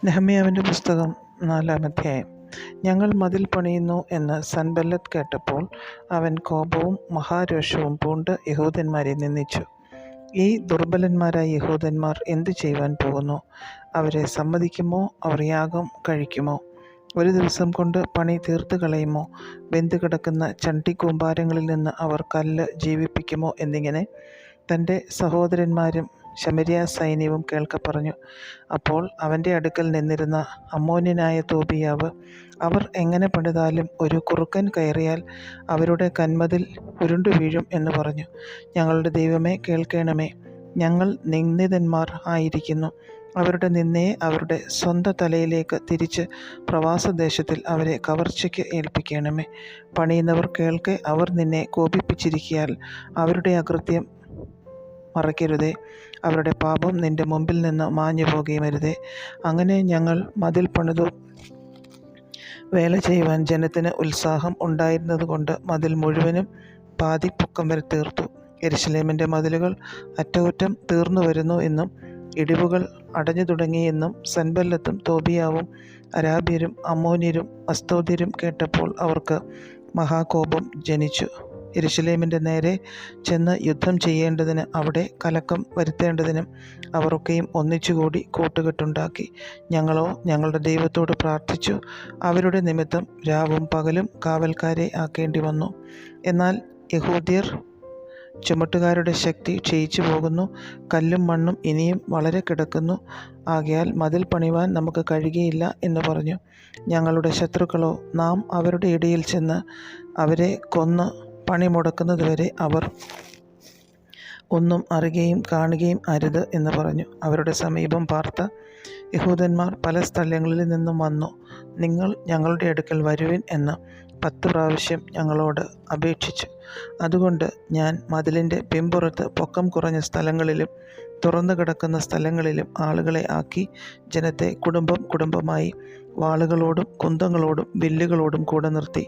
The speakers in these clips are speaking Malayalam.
നെഹമ്യാവിൻ്റെ പുസ്തകം 4-ാം അധ്യായം. ഞങ്ങൾ മതിൽ പണിയുന്നു എന്ന് സൻബല്ലത്ത് കേട്ടപ്പോൾ അവൻ കോപവും മഹാരോഷവും പൂണ്ട് യഹൂദന്മാരെ നിന്ദിച്ചു. ഈ ദുർബലന്മാരായ യഹൂദന്മാർ എന്തു ചെയ്യുവാൻ പോകുന്നു? അവരെ സമ്മതിക്കുമോ? അവർ യാഗം കഴിക്കുമോ? ഒരു ദിവസം കൊണ്ട് പണി തീർത്തു കളയുമോ? വെന്തുകിടക്കുന്ന ചണ്ടിക്കൂമ്പാരങ്ങളിൽ നിന്ന് അവർ കല്ല് ജീവിപ്പിക്കുമോ? എന്നിങ്ങനെ തൻ്റെ സഹോദരന്മാരും ശമര്യ സൈന്യവും കേൾക്കെ പറഞ്ഞു. അപ്പോൾ അവൻ്റെ അടുക്കൽ നിന്നിരുന്ന അമ്മോന്യനായ തോബീയാവ്, അവർ എങ്ങനെ പണിതാലും ഒരു കുറുക്കൻ കയറിയാൽ അവരുടെ കന്മതിൽ ഉരുണ്ടു വീഴും എന്ന് പറഞ്ഞു. ഞങ്ങളുടെ ദൈവമേ, കേൾക്കണമേ. ഞങ്ങൾ നിന്ദിതന്മാർ ആയിരിക്കുന്നു. അവരുടെ നിന്നയെ അവരുടെ സ്വന്തം തലയിലേക്ക് തിരിച്ച് പ്രവാസദേശത്തിൽ അവരെ കവർച്ചയ്ക്ക് ഏൽപ്പിക്കണമേ. പണിയുന്നവർ കേൾക്കെ അവർ നിന്നെ കോപിപ്പിച്ചിരിക്കയാൽ അവരുടെ അകൃത്യം മറയ്ക്കരുതേ. അവരുടെ പാപം നിന്റെ മുമ്പിൽ നിന്ന് മാഞ്ഞു പോകുകയും അരുതേ. അങ്ങനെ ഞങ്ങൾ മതിൽ പണിതു. വേല ചെയ്യുവാൻ ജനത്തിന് ഉത്സാഹം ഉണ്ടായിരുന്നതുകൊണ്ട് മതിൽ മുഴുവനും പാതി പൊക്കം വരെ തീർത്തു. യെരുശലേമിൻ്റെ മതിലുകൾ അറ്റകുറ്റം തീർന്നു വരുന്നു എന്നും ഇടിവുകൾ അടഞ്ഞു തുടങ്ങിയെന്നും സൻബല്ലത്തും തോബീയാവും അരാബ്യരും അമ്മോന്യരും അസ്തോദ്യരും കേട്ടപ്പോൾ അവർക്ക് മഹാകോപം ജനിച്ചു. യെരുശലേമിൻ്റെ നേരെ ചെന്ന് യുദ്ധം ചെയ്യേണ്ടതിന്, അവിടെ കലക്കം വരുത്തേണ്ടതിനും അവർ ഒക്കെയും ഒന്നിച്ചുകൂടി കൂട്ടുകെട്ടുണ്ടാക്കി. ഞങ്ങളോ ഞങ്ങളുടെ ദൈവത്തോട് പ്രാർത്ഥിച്ചു. അവരുടെ നിമിത്തം രാവും പകലും കാവൽക്കാരെ ആക്കേണ്ടി വന്നു. എന്നാൽ യഹൂദ്യർ ചുമട്ടുകാരുടെ ശക്തി ക്ഷയിച്ചു പോകുന്നു. കല്ലും മണ്ണും ഇനിയും വളരെ കിടക്കുന്നു. ആകയാൽ മതിൽ പണിവാൻ നമുക്ക് കഴിയുകയില്ല എന്ന് പറഞ്ഞു. ഞങ്ങളുടെ ശത്രുക്കളോ, നാം അവരുടെ ഇടയിൽ ചെന്ന് അവരെ കൊന്ന് പണി മുടക്കുന്നതുവരെ അവർ ഒന്നും അറിയുകയും കാണുകയും അരുത് എന്ന് പറഞ്ഞു. അവരുടെ സമീപം പാർത്ത യഹൂദന്മാർ പല സ്ഥലങ്ങളിൽ നിന്നും വന്നു. നിങ്ങൾ ഞങ്ങളുടെ അടുക്കൽ വരുവിൻ എന്ന് 10 പ്രാവശ്യം ഞങ്ങളോട് അപേക്ഷിച്ചു. അതുകൊണ്ട് ഞാൻ മതിലിൻ്റെ പിമ്പുറത്ത് പൊക്കം കുറഞ്ഞ സ്ഥലങ്ങളിലും തുറന്നു കിടക്കുന്ന സ്ഥലങ്ങളിലും ആളുകളെ ആക്കി ജനത്തെ കുടുംബം കുടുംബമായി വാളുകളോടും കുന്തങ്ങളോടും വില്ലുകളോടും കൂടെ നിർത്തി.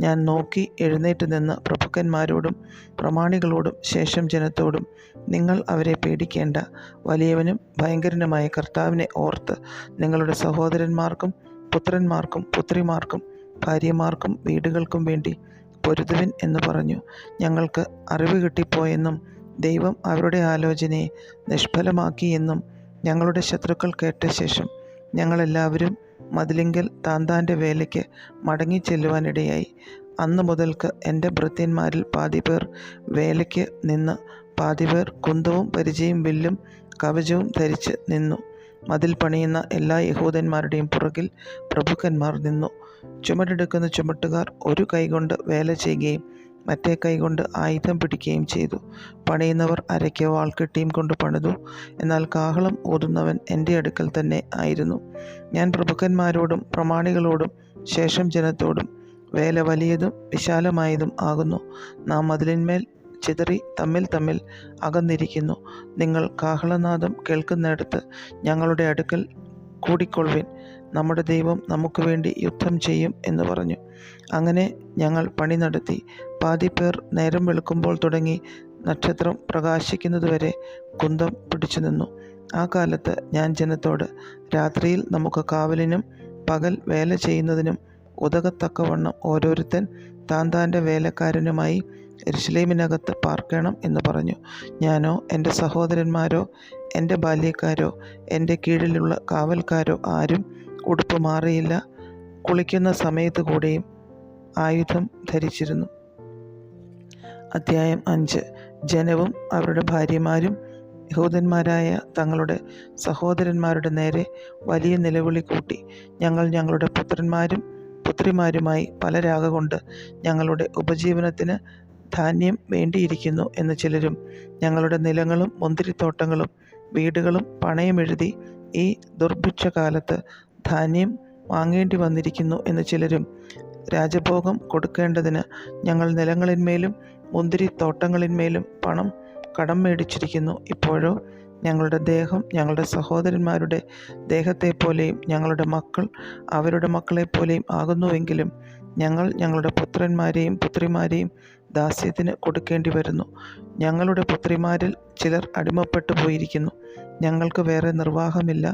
ഞാൻ നോക്കി എഴുന്നേറ്റ് നിന്ന് പ്രഭുക്കന്മാരോടും പ്രമാണികളോടും ശേഷം ജനത്തോടും, നിങ്ങൾ അവരെ പേടിക്കേണ്ട. വലിയവനും ഭയങ്കരനുമായ കർത്താവിനെ ഓർത്ത് നിങ്ങളുടെ സഹോദരന്മാർക്കും പുത്രന്മാർക്കും പുത്രിമാർക്കും ഭാര്യമാർക്കും വീടുകൾക്കും വേണ്ടി പൊരുതുവിൻ എന്ന് പറഞ്ഞു. ഞങ്ങൾക്ക് അറിവ് കിട്ടിപ്പോയെന്നും ദൈവം അവരുടെ ആലോചനയെ നിഷ്ഫലമാക്കിയെന്നും ഞങ്ങളുടെ ശത്രുക്കൾ കേട്ട ശേഷം ഞങ്ങളെല്ലാവരും മതിലിങ്കൽ താന്താൻ്റെ വേലയ്ക്ക് മടങ്ങിച്ചെല്ലുവാനിടയായി. അന്ന് മുതൽക്ക് എൻ്റെ ഭൃത്യന്മാരിൽ പാതിപേർ വേലയ്ക്ക് നിന്ന് പാതിപേർ കുന്തവും പരിചയും വില്ലും കവചവും ധരിച്ച് നിന്നു. മതിൽ പണിയുന്ന എല്ലാ യഹൂദന്മാരുടെയും പുറകിൽ പ്രഭുക്കന്മാർ നിന്നു. ചുമടെടുക്കുന്ന ചുമട്ടുകാർ ഒരു കൈകൊണ്ട് വേല ചെയ്യുകയും മറ്റേ കൈകൊണ്ട് ആയുധം പിടിക്കുകയും ചെയ്തു. പണിയുന്നവർ അരയ്ക്ക് വാൾക്കെട്ടിയും കൊണ്ട് പണിതു. എന്നാൽ കാഹളം ഊതുന്നവൻ എൻ്റെ അടുക്കൽ തന്നെ ആയിരുന്നു. ഞാൻ പ്രഭുക്കന്മാരോടും പ്രമാണികളോടും ശേഷം ജനത്തോടും, വേല വലിയതും വിശാലമായതും ആകുന്നു. നാം മതിലിന്മേൽ ചിതറി തമ്മിൽ അകന്നിരിക്കുന്നു. നിങ്ങൾ കാഹളനാദം കേൾക്കുന്നിടത്ത് ഞങ്ങളുടെ അടുക്കൽ കൂടിക്കൊള്ളുവിൻ. നമ്മുടെ ദൈവം നമുക്ക് വേണ്ടി യുദ്ധം ചെയ്യും എന്ന് പറഞ്ഞു. അങ്ങനെ ഞങ്ങൾ പണി നടത്തി. പാതിപ്പേർ നേരം വെളുക്കുമ്പോൾ തുടങ്ങി നക്ഷത്രം പ്രകാശിക്കുന്നതുവരെ കുന്തം പിടിച്ചു നിന്നു. ആ കാലത്ത് ഞാൻ ജനത്തോട്, രാത്രിയിൽ നമുക്ക് കാവലിനും പകൽ വേല ചെയ്യുന്നതിനും ഉതകത്തക്കവണ്ണം ഓരോരുത്തൻ താന്താൻ്റെ വേലക്കാരനുമായി യെരുശലേമിനകത്ത് പാർക്കണം എന്ന് പറഞ്ഞു. ഞാനോ എൻ്റെ സഹോദരന്മാരോ എൻ്റെ ബാല്യക്കാരോ എൻ്റെ കീഴിലുള്ള കാവൽക്കാരോ ആരും ഉടുപ്പ് മാറിയില്ല. കുളിക്കുന്ന സമയത്ത് കൂടെയും ആയുധം ധരിച്ചിരുന്നു. അധ്യായം 5. ജനവും അവരുടെ ഭാര്യമാരും യഹൂദന്മാരായ തങ്ങളുടെ സഹോദരന്മാരുടെ നേരെ വലിയ നിലവിളി കൂട്ടി. ഞങ്ങൾ ഞങ്ങളുടെ പുത്രന്മാരും പുത്രിമാരുമായി പല രാഗ കൊണ്ട് ഞങ്ങളുടെ ഉപജീവനത്തിന് ധാന്യം വേണ്ടിയിരിക്കുന്നു എന്ന് ചിലരും, ഞങ്ങളുടെ നിലങ്ങളും മുന്തിരിത്തോട്ടങ്ങളും വീടുകളും പണയമെഴുതി ഈ ദുർഭിക്ഷകാലത്ത് ധാന്യം വാങ്ങേണ്ടി വന്നിരിക്കുന്നു എന്ന് ചിലരും, രാജഭോഗം കൊടുക്കേണ്ടതിന് ഞങ്ങൾ നിലങ്ങളിന്മേലും മുന്തിരിത്തോട്ടങ്ങളിന്മേലും പണം കടം മേടിച്ചിരിക്കുന്നു. ഇപ്പോഴോ ഞങ്ങളുടെ ദേഹം ഞങ്ങളുടെ സഹോദരന്മാരുടെ ദേഹത്തെപ്പോലെയും ഞങ്ങളുടെ മക്കൾ അവരുടെ മക്കളെപ്പോലെയും ആകുന്നുവെങ്കിലും ഞങ്ങൾ ഞങ്ങളുടെ പുത്രന്മാരെയും പുത്രിമാരെയും ദാസ്യത്തിന് കൊടുക്കേണ്ടി വരുന്നു. ഞങ്ങളുടെ പുത്രിമാരിൽ ചിലർ അടിമപ്പെട്ടു പോയിരിക്കുന്നു. ഞങ്ങൾക്ക് വേറെ നിർവാഹമില്ല.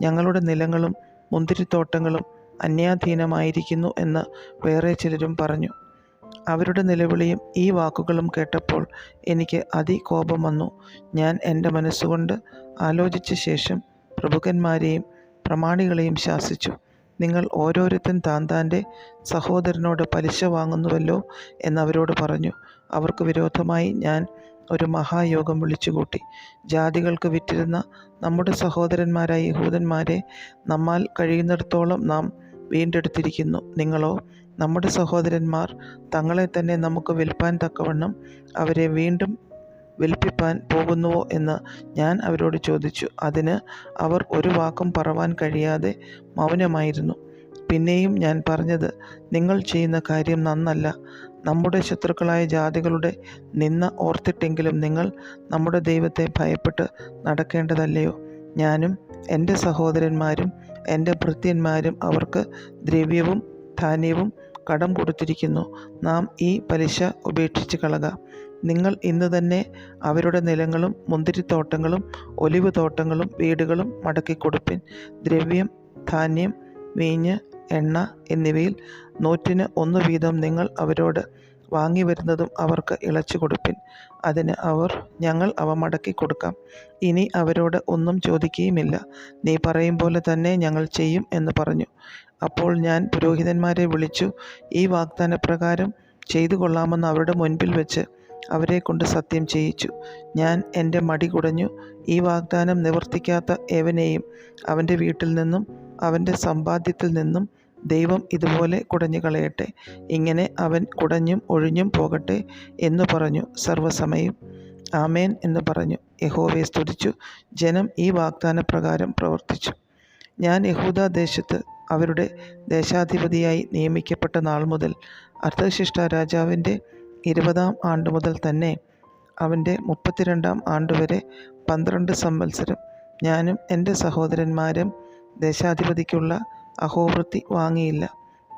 ഞങ്ങളുടെ നിലങ്ങളും മുന്തിരിത്തോട്ടങ്ങളും അന്യാധീനമായിരിക്കുന്നു എന്ന് വേറെ ചിലരും പറഞ്ഞു. അവരുടെ നിലവിളിയും ഈ വാക്കുകളും കേട്ടപ്പോൾ എനിക്ക് അതികോപം വന്നു. ഞാൻ എൻ്റെ മനസ്സുകൊണ്ട് ആലോചിച്ച ശേഷം പ്രഭുക്കന്മാരെയും പ്രമാണികളെയും ശാസിച്ചു. നിങ്ങൾ ഓരോരുത്തൻ താൻ്റെ സഹോദരനോട് പലിശ വാങ്ങുന്നുവല്ലോ എന്നവരോട് പറഞ്ഞു. അവർക്ക് വിരോധമായി ഞാൻ ഒരു മഹായോഗം വിളിച്ചുകൂട്ടി. ജാതികൾക്ക് വിറ്റിരുന്ന നമ്മുടെ സഹോദരന്മാരായ യഹൂദന്മാരെ നമ്മാൽ കഴിയുന്നിടത്തോളം നാം വീണ്ടെടുത്തിരിക്കുന്നു. നിങ്ങളോ നമ്മുടെ സഹോദരന്മാർ തങ്ങളെ തന്നെ നമുക്ക് വിൽപ്പാൻ തക്കവണ്ണം അവരെ വീണ്ടും വിൽപ്പിപ്പാൻ പോകുന്നുവോ എന്ന് ഞാൻ അവരോട് ചോദിച്ചു. അതിന് അവർ ഒരു വാക്കും പറവാൻ കഴിയാതെ മൗനമായിരുന്നു. പിന്നെയും ഞാൻ പറഞ്ഞത്, നിങ്ങൾ ചെയ്യുന്ന കാര്യം നന്നല്ല. നമ്മുടെ ശത്രുക്കളായ ജാതികളുടെ നിന്ന ഓർത്തിട്ടെങ്കിലും നിങ്ങൾ നമ്മുടെ ദൈവത്തെ ഭയപ്പെട്ട് നടക്കേണ്ടതല്ലയോ? ഞാനും എൻ്റെ സഹോദരന്മാരും എൻ്റെ ഭൃത്യന്മാരും അവർക്ക് ദ്രവ്യവും ധാന്യവും കടം കൊടുത്തിരിക്കുന്നു. നാം ഈ പലിശ ഉപേക്ഷിച്ച് കളക. നിങ്ങൾ ഇന്ന് തന്നെ അവരുടെ നിലങ്ങളും മുന്തിരിത്തോട്ടങ്ങളും ഒലിവ് തോട്ടങ്ങളും വീടുകളും മടക്കിക്കൊടുപ്പിൻ. ദ്രവ്യം, ധാന്യം, വീഞ്ഞ്, എണ്ണ എന്നിവയിൽ 100 വീതം നിങ്ങൾ അവരോട് വാങ്ങി വരുന്നതും അവർക്ക് ഇളച്ചു കൊടുപ്പിൻ. അതിന് അവർ, ഞങ്ങൾ അവ മടക്കി കൊടുക്കാം. ഇനി അവരോട് ഒന്നും ചോദിക്കുകയുമില്ല. നീ പറയും പോലെ തന്നെ ഞങ്ങൾ ചെയ്യും എന്ന് പറഞ്ഞു. അപ്പോൾ ഞാൻ പുരോഹിതന്മാരെ വിളിച്ചു ഈ വാഗ്ദാനപ്രകാരം ചെയ്തു കൊള്ളാമെന്ന് അവരുടെ മുൻപിൽ വെച്ച് അവരെ കൊണ്ട് സത്യം ചെയ്യിച്ചു. ഞാൻ എൻ്റെ മടി കുടഞ്ഞു. ഈ വാഗ്ദാനം നിവർത്തിക്കാത്ത ഏവനെയും അവൻ്റെ വീട്ടിൽ നിന്നും അവൻ്റെ സമ്പാദ്യത്തിൽ നിന്നും ദൈവം ഇതുപോലെ കുടഞ്ഞു കളയട്ടെ. ഇങ്ങനെ അവൻ കുടഞ്ഞും ഒഴിഞ്ഞും പോകട്ടെ എന്ന് പറഞ്ഞു. സർവ്വസമയം ആമേൻ എന്ന് പറഞ്ഞു യഹോവയെ സ്തുതിച്ചു. ജനം ഈ വാഗ്ദാനപ്രകാരം പ്രവർത്തിച്ചു. ഞാൻ യഹൂദ ദേശത്ത് അവരുടെ ദേശാധിപതിയായി നിയമിക്കപ്പെട്ട നാൾ മുതൽ അർത്തശിഷ്ട രാജാവിൻ്റെ 20-ാം ആണ്ട് മുതൽ തന്നെ അവൻ്റെ 32-ാം ആണ്ടുവരെ 12 സംവത്സരം ഞാനും എൻ്റെ സഹോദരന്മാരും ദേശാധിപതിക്കുള്ള അഹോവൃത്തി വാങ്ങിയില്ല.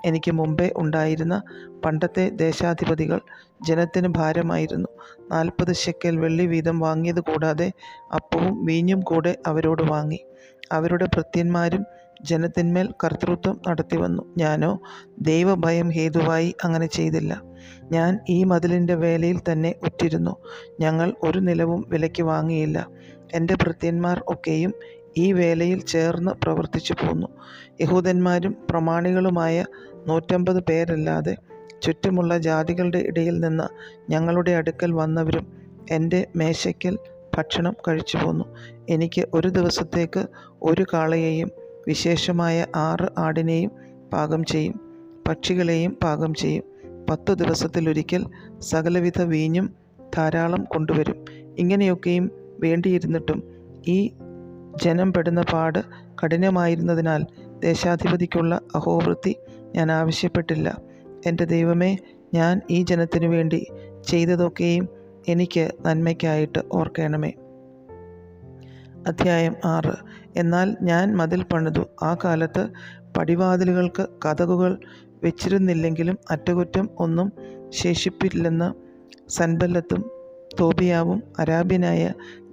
എനിക്ക് മുമ്പേ ഉണ്ടായിരുന്ന പണ്ടത്തെ ദേശാധിപതികൾ ജനത്തിന് ഭാരമായിരുന്നു. 40 ശെക്കെൽ വെള്ളി വീതം വാങ്ങിയത് കൂടാതെ അപ്പവും വീഞ്ഞും കൂടെ അവരോട് വാങ്ങി. അവരുടെ ഭൃത്യന്മാരും ജനത്തിന്മേൽ കർത്തൃത്വം നടത്തി വന്നു. ഞാനോ ദൈവഭയം ഹേതുവായി അങ്ങനെ ചെയ്തില്ല. ഞാൻ ഈ മതിലിൻ്റെ വേലയിൽ തന്നെ ഉറ്റിരുന്നു. ഞങ്ങൾ ഒരു നിലവും വിലയ്ക്ക് വാങ്ങിയില്ല. എൻ്റെ ഭൃത്യന്മാർ ഒക്കെയും ഈ വേലയിൽ ചേർന്ന് പ്രവർത്തിച്ചു പോന്നു. യഹൂദന്മാരും പ്രമാണികളുമായ 150 പേരല്ലാതെ ചുറ്റുമുള്ള ജാതികളുടെ ഇടയിൽ നിന്ന് ഞങ്ങളുടെ അടുക്കൽ വന്നവരും എൻ്റെ മേശയ്ക്കൽ ഭക്ഷണം കഴിച്ചു പോന്നു. എനിക്ക് ഒരു ദിവസത്തേക്ക് 1 കാളയെയും വിശേഷമായ 6 ആടിനെയും പാകം ചെയ്യും. പക്ഷികളെയും പാകം ചെയ്യും. 10 ദിവസത്തിലൊരിക്കൽ സകലവിധ വീഞ്ഞും ധാരാളം കൊണ്ടുവരും. ഇങ്ങനെയൊക്കെയും വേണ്ടിയിരുന്നിട്ടും ഈ ജനം പെടുന്ന പാട് കഠിനമായിരുന്നതിനാൽ ദേശാധിപതിക്കുള്ള അഹോവൃത്തി ഞാൻ ആവശ്യപ്പെട്ടില്ല. എൻ്റെ ദൈവമേ, ഞാൻ ഈ ജനത്തിനു വേണ്ടി ചെയ്തതൊക്കെയും എനിക്ക് നന്മയ്ക്കായിട്ട് ഓർക്കണമേ. അധ്യായം 6. എന്നാൽ ഞാൻ മതിൽ പണിതു. ആ കാലത്ത് പടിവാതിലുകൾക്ക് കതകുകൾ വെച്ചിരുന്നില്ലെങ്കിലും അറ്റകുറ്റം ഒന്നും ശേഷിപ്പില്ലെന്ന് സൻബല്ലത്തും തോബിയാവും അരാബ്യനായ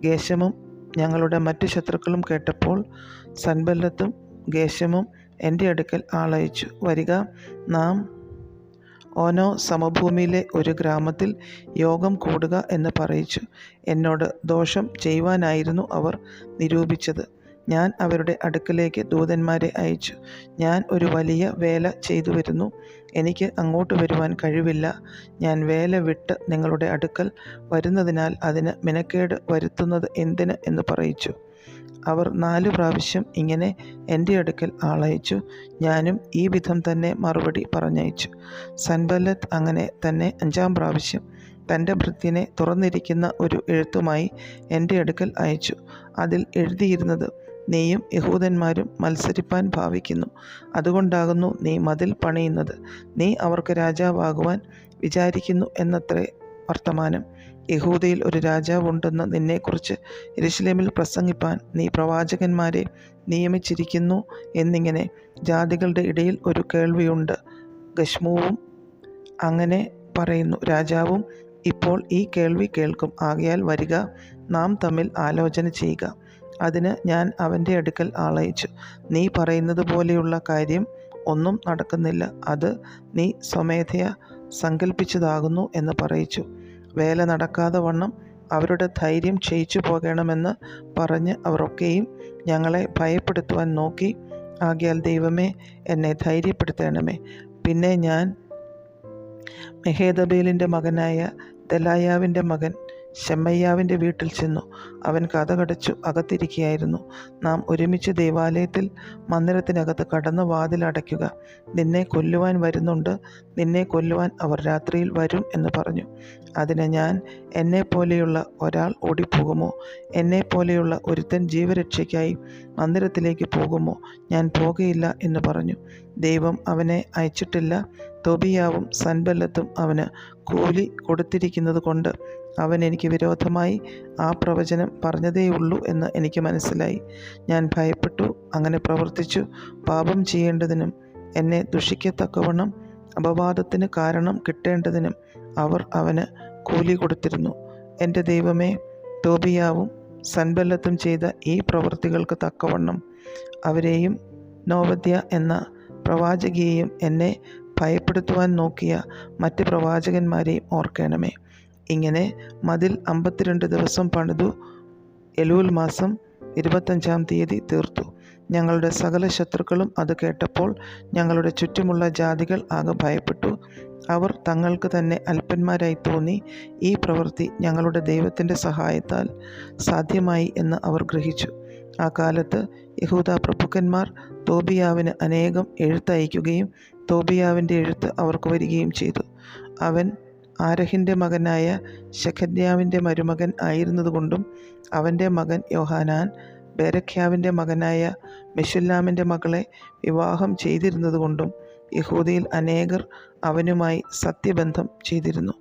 ഗേശമും ഞങ്ങളുടെ മറ്റു ശത്രുക്കളും കേട്ടപ്പോൾ സൻബല്ലത്തും ഗേശമും എൻ്റെ അടുക്കൽ ആളയച്ചു. വരിക, നാം ഓനോ സമഭൂമിയിലെ ഒരു ഗ്രാമത്തിൽ യോഗം കൂടുക എന്ന് പറയിച്ചു. എന്നോട് ദോഷം ചെയ്യുവാനായിരുന്നു അവർ നിരൂപിച്ചത്. ഞാൻ അവരുടെ അടുക്കലേക്ക് ദൂതന്മാരെ അയച്ചു. ഞാൻ ഒരു വലിയ വേല ചെയ്തു വരുന്നു. എനിക്ക് അങ്ങോട്ട് വരുവാൻ കഴിവില്ല. ഞാൻ വേല വിട്ട് നിങ്ങളുടെ അടുക്കൽ വരുന്നതിനാൽ അതിന് മിനക്കേട് വരുത്തുന്നത് എന്തിന് എന്ന് പറയിച്ചു. അവർ 4 പ്രാവശ്യം ഇങ്ങനെ എൻ്റെ അടുക്കൽ ആളയച്ചു. ഞാനും ഈ വിധം തന്നെ മറുപടി പറഞ്ഞയച്ചു. സൻബല്ലത്ത് അങ്ങനെ തന്നെ 5-ാം പ്രാവശ്യം തൻ്റെ ഭൃത്യനെ തുറന്നിരിക്കുന്ന ഒരു എഴുത്തുമായി എൻ്റെ അടുക്കൽ അയച്ചു. അതിൽ എഴുതിയിരുന്നത്, നീയും യഹൂദന്മാരും മത്സരിപ്പാൻ ഭാവിക്കുന്നു. അതുകൊണ്ടാകുന്നു നീ മതിൽ പണിയുന്നത്. നീ അവർക്ക് രാജാവാകുവാൻ വിചാരിക്കുന്നു എന്നത്രേ വർത്തമാനം. യഹൂദയിൽ ഒരു രാജാവുണ്ടെന്ന് നിന്നെക്കുറിച്ച് യെരൂശലേമിൽ പ്രസംഗിപ്പാൻ നീ പ്രവാചകന്മാരെ നിയമിച്ചിരിക്കുന്നു എന്നിങ്ങനെ ജാതികളുടെ ഇടയിൽ ഒരു കേൾവിയുണ്ട്. ഗശ്മൂവും അങ്ങനെ പറയുന്നു. രാജാവും ഇപ്പോൾ ഈ കേൾവി കേൾക്കും. ആകയാൽ വരിക, നാം തമ്മിൽ ആലോചന ചെയ്യുക. അതിന് ഞാൻ അവൻ്റെ അടുക്കൽ ആളയച്ചു. നീ പറയുന്നത് പോലെയുള്ള കാര്യം ഒന്നും നടക്കുന്നില്ല, അത് നീ സ്വമേധയാ സങ്കൽപ്പിച്ചതാകുന്നു എന്ന് പറയിച്ചു. വേല നടക്കാതെ വണ്ണം അവരുടെ ധൈര്യം ക്ഷയിച്ചു പോകണമെന്ന് പറഞ്ഞ് അവർ ഒക്കെയും ഞങ്ങളെ ഭയപ്പെടുത്തുവാൻ നോക്കി. ആകയാൽ ദൈവമേ, എന്നെ ധൈര്യപ്പെടുത്തണമേ. പിന്നെ ഞാൻ മെഹേതബേലിൻ്റെ മകനായ ദെലായാവിൻ്റെ മകൻ ശെമയ്യാവിൻ്റെ വീട്ടിൽ ചെന്നു. അവൻ കതകടച്ചു അകത്തിരിക്കുകയായിരുന്നു. നാം ഒരുമിച്ച് ദേവാലയത്തിൽ മന്ദിരത്തിനകത്ത് കടന്ന് വാതിലടയ്ക്കുക. നിന്നെ കൊല്ലുവാൻ വരുന്നുണ്ട്, നിന്നെ കൊല്ലുവാൻ അവർ രാത്രിയിൽ വരും എന്ന് പറഞ്ഞു. അതിന് ഞാൻ, എന്നെപ്പോലെയുള്ള ഒരാൾ ഓടിപ്പോകുമോ? എന്നെപ്പോലെയുള്ള ഒരുത്തൻ ജീവരക്ഷയ്ക്കായി മന്ദിരത്തിലേക്ക് പോകുമോ? ഞാൻ പോകയില്ല എന്ന് പറഞ്ഞു. ദൈവം അവനെ അയച്ചിട്ടില്ല. തോബിയാവും സൻബല്ലത്തും അവന് കൂലി കൊടുത്തിരിക്കുന്നത് കൊണ്ട് അവൻ എനിക്ക് വിരോധമായി ആ പ്രവചനം പറഞ്ഞതേയുള്ളൂ എന്ന് എനിക്ക് മനസ്സിലായി. ഞാൻ ഭയപ്പെട്ടു, അങ്ങനെ പ്രവർത്തിച്ചു. പാപം ചെയ്യേണ്ടതിനും എന്നെ ദുഷിക്കത്തക്കവണ്ണം അപവാദത്തിന് കാരണം കിട്ടേണ്ടതിനും അവർ അവന് കൂലി കൊടുത്തിരുന്നു. എൻ്റെ ദൈവമേ, തോബിയാവും സൻബല്ലത്തും ചെയ്ത ഈ പ്രവൃത്തികൾക്ക് തക്കവണ്ണം അവരെയും നോവദ്യ എന്ന പ്രവാചകിയെയും എന്നെ ഭയപ്പെടുത്തുവാൻ നോക്കിയ മറ്റ് പ്രവാചകന്മാരെയും ഓർക്കണമേ. ഇങ്ങനെ മതിൽ 52 ദിവസം പണിതു. എലൂൽ മാസം 25-ാം തീയതി തീർത്തു. ഞങ്ങളുടെ സകല ശത്രുക്കളും അത് കേട്ടപ്പോൾ ഞങ്ങളുടെ ചുറ്റുമുള്ള ജാതികൾ ആകെ ഭയപ്പെട്ടു. അവർ തങ്ങൾക്ക് തന്നെ അല്പന്മാരായി തോന്നി. ഈ പ്രവൃത്തി ഞങ്ങളുടെ ദൈവത്തിൻ്റെ സഹായത്താൽ സാധ്യമായി എന്ന് അവർ ഗ്രഹിച്ചു. ആ കാലത്ത് യഹൂദ പ്രഭുക്കന്മാർ തോബിയാവിന് അനേകം എഴുത്തയക്കുകയും തോബിയാവിൻ്റെ എഴുത്ത് അവർക്ക് വരികയും ചെയ്തു. അവൻ ആരഹിൻ്റെ മകനായ ശെഖര്യാവിൻ്റെ മരുമകൻ ആയിരുന്നതുകൊണ്ടും അവൻ്റെ മകൻ യോഹാനാൻ ബേരഖ്യാവിൻ്റെ മകനായ മെശുല്ലാമിൻ്റെ മകളെ വിവാഹം ചെയ്തിരുന്നതുകൊണ്ടും യഹൂദയിൽ അനേകർ അവനുമായി സത്യബന്ധം ചെയ്തിരുന്നു.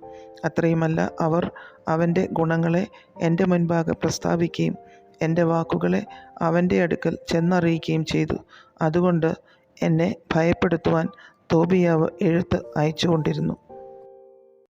അത്രയുമല്ല, അവർ അവൻ്റെ ഗുണങ്ങളെ എൻ്റെ മുൻപാകെ പ്രസ്താവിക്കുകയും എൻ്റെ വാക്കുകളെ അവൻ്റെ അടുക്കൽ ചെന്നറിയിക്കുകയും ചെയ്തു. അതുകൊണ്ട് എന്നെ ഭയപ്പെടുത്തുവാൻ തോബിയാവ് എഴുത്ത് അയച്ചുകൊണ്ടിരുന്നു.